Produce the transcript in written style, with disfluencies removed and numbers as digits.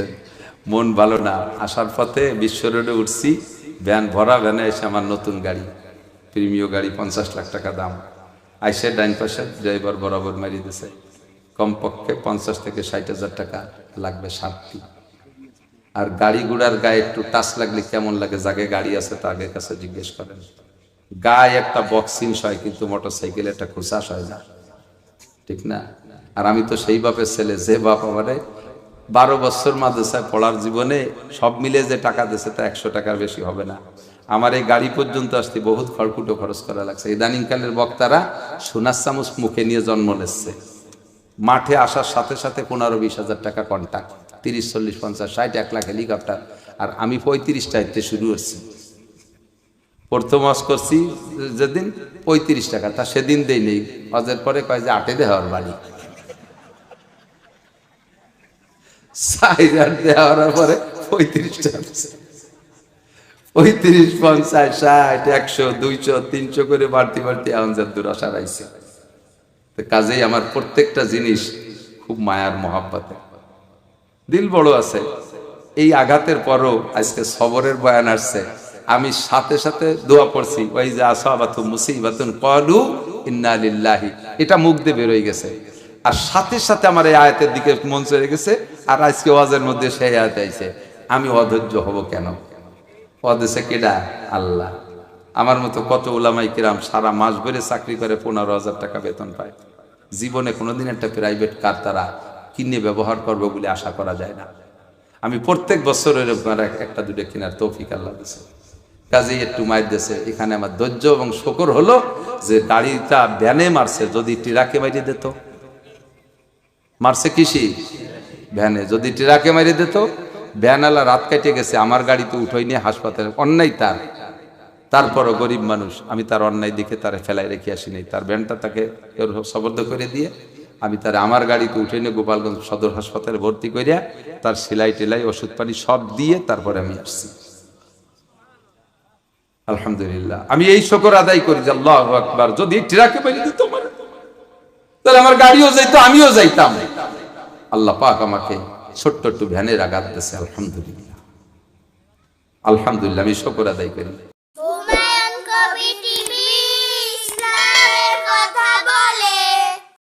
বুঝছেন, মন ভালো না। আসার পথে বিশ্ব রোডে উঠছি, ভ্যান ভরা, ভ্যানে এসে আমার নতুন গাড়ি, প্রিমিয় গাড়ি, 50 লাখ টাকা দাম। আইসে ডাইন পাশে ড্রাইভার বরাবর মারিয়ে দিছে, কমপক্ষে 50 থেকে 60,000 টাকা লাগবে সারতি। আর গাড়ি ঘোড়ার গায়ে একটু টাচ লাগলে কেমন লাগে, যাকে গাড়ি আছে তাদের কাছে জিজ্ঞেস করেন। গায়ে একটা বক্সিং হয়, কিন্তু মোটর সাইকেলে একটা খুশাস হয় না, ঠিক না? আর আমি তো সেই বাপের ছেলে, যে বাপ আমারে 12 বছর মাদ্রাসায় পড়ার জীবনে সব মিলে যে টাকা দিয়েছে তা 100 টাকার বেশি হবে না। আমার এই গাড়ি পর্যন্ত আসতে বহুত খড়কুটো খরচ করা লাগছে। ইদানিংকালের বক্তারা সোনার চামচ মুখে নিয়ে জন্ম নিচ্ছে, মাঠে আসার সাথে সাথে 15-20 হাজার টাকা কন্ট্যাক্ট, 30, 40, 50, 60, 1 লাখ হেলিকপ্টার। আর আমি 35টাতে শুরু করছি, প্রথম ওয়াজ করছি যেদিন 35 টাকা, তা সেদিন দেই নেই, হজের পরে কয় যে 8 দেওয়ার বাড়ি, 4 দেওয়ার পরে 35 টাকা, 35, 50, 60, 100, 200, 300 করে বাড়তি বাড়তি এখন যার দুরাশা রাইছে। কাজেই আমার প্রত্যেকটা জিনিস খুব মায়ার মহাব্বতে, দিল বড় আছে। এই আঘাতের পরও আজকে সবরের বয়ান আসছে, আমি সাথে সাথে দোয়া পড়ছি, ওই যে আসাবাতুম মুসিবাতুন ক্বালু ইন্না লিল্লাহি, এটা মুখ দিয়ে বের হয়ে গেছে। আর সাথে সাথে আমার এই আয়াতের দিকে মন চলে গেছে, আর আজকে ওয়াজের মধ্যে সেই আয়াত আইছে, আমি অধৈর্য হব কেন? ওয়াদেছে কেডা? আল্লাহ। আমার মতো কত উলামায়ে কিরাম সারা মাস ভরে চাকরি করে 15,000 টাকা বেতন পায়, জীবনে কোনোদিন একটা প্রাইভেট কার তারা কিনে ব্যবহার করবে বলে আশা করা যায় না। আমি প্রত্যেক বছর এরকম একটা দুটো কেনার তৌফিক আল্লাহ দিয়েছে, কাজেই একটু মায়ের দেশে। এখানে আমার ধৈর্য এবং শুকর হলো যে গাড়িটা ভ্যানে মারছে, যদি ট্রাকে মারিয়ে দিত, মারছে কিসি ভ্যানে, যদি ট্রাকে মারিয়ে দিত, ভ্যানওয়ালা রাত কেটে গেছে, আমার গাড়িতে উঠোই নিয়ে হাসপাতালে, অন্যায় তার। তারপরও গরিব মানুষ, আমি তার অন্যায় দেখে তারে ফেলাই রেখে আসি নাই, তার ভ্যানটা তাকে সবর্দ করে দিয়ে আমি তার আমার গাড়িতে উঠে নিয়ে গোপালগঞ্জ সদর হাসপাতালে ভর্তি করিয়া তার সেলাই টেলাই ওষুধ পানি সব দিয়ে তারপরে আমি আসছি। আলহামদুলিল্লাহ, আমি এই শুকর আদায় করি যে আল্লাহু আকবার, যদি ট্রাকে মেরে দিত তাহলে আমার গাড়িও যাইতো, আমিও যাইতাম। আল্লাহ পাক আমাকে ছোট্ট একটু ভ্যানের আঘাত দিয়েছে, আলহামদুলিল্লাহ। আলহামদুলিল্লাহ, আমি শুকর আদায় করি।